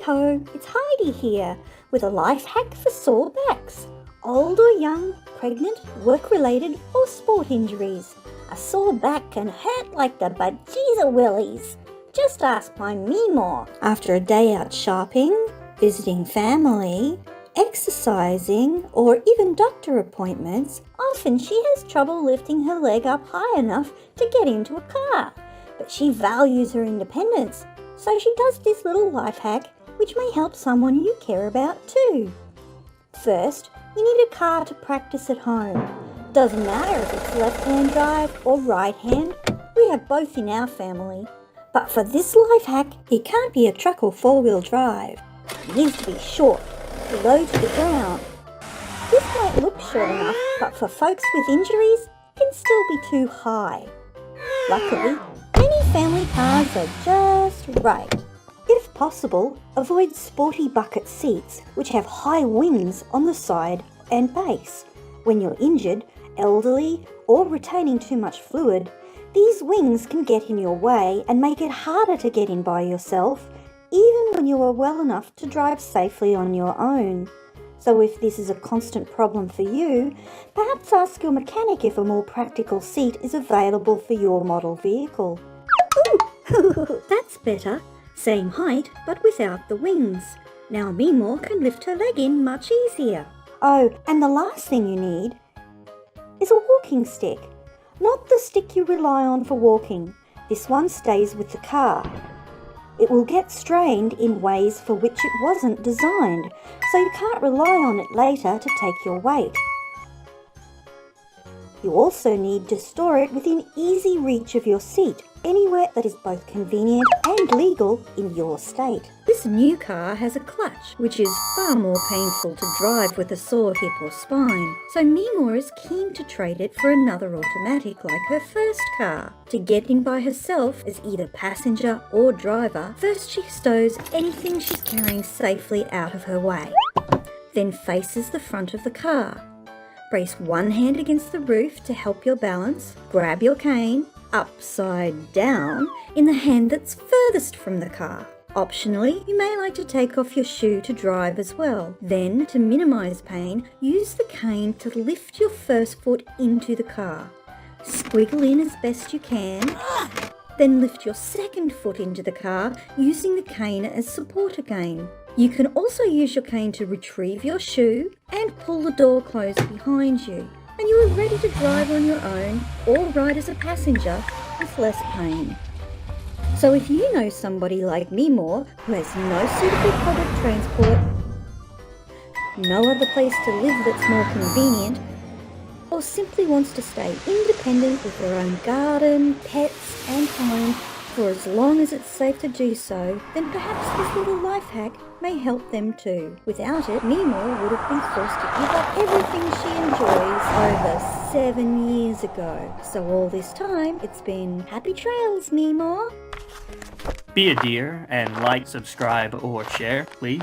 Howdy-ho, it's Heidi here with a life hack for sore backs. Old or young, pregnant, work-related or sport injuries. A sore back can hurt like the bejesus willies. Just ask my Meemaw. After a day out shopping, visiting family, exercising or even doctor appointments, often she has trouble lifting her leg up high enough to get into a car. But she values her independence, so she does this little life hack which may help someone you care about too. First, you need a car to practice at home. Doesn't matter if it's left-hand drive or right-hand, we have both in our family. But for this life hack, it can't be a truck or four-wheel drive. It needs to be short, low to the ground. This might look short enough, but for folks with injuries, it can still be too high. Luckily, many family cars are just right. If possible, avoid sporty bucket seats which have high wings on the side and base. When you're injured, elderly, or retaining too much fluid, these wings can get in your way and make it harder to get in by yourself, even when you are well enough to drive safely on your own. So if this is a constant problem for you, perhaps ask your mechanic if a more practical seat is available for your model vehicle. Ooh, that's better. Same height, but without the wings. Now Meemaw can lift her leg in much easier. Oh, and the last thing you need is a walking stick. Not the stick you rely on for walking. This one stays with the car. It will get strained in ways for which it wasn't designed, so you can't rely on it later to take your weight. You also need to store it within easy reach of your seat, anywhere that is both convenient and legal in your state. This new car has a clutch, which is far more painful to drive with a sore hip or spine, so Meemaw is keen to trade it for another automatic like her first car. To get in by herself as either passenger or driver, first she stows anything she's carrying safely out of her way, then faces the front of the car. Brace one hand against the roof to help your balance, grab your cane, upside down, in the hand that's furthest from the car. Optionally, you may like to take off your shoe to drive as well. Then, to minimise pain, use the cane to lift your first foot into the car. Squiggle in as best you can, then lift your second foot into the car using the cane as support again. You can also use your cane to retrieve your shoe and pull the door closed behind you, and you are ready to drive on your own or ride as a passenger with less pain. So if you know somebody like Meemaw who has no suitable public transport, no other place to live that's more convenient, or simply wants to stay independent with their own garden, pets and home for as long as it's safe to do so, then perhaps this little life hack may help them too. Without it, Meemaw would have been forced to give up everything she enjoys over 7 years ago. So all this time, it's been happy trails, Meemaw. Be a dear and like, subscribe, or share, please.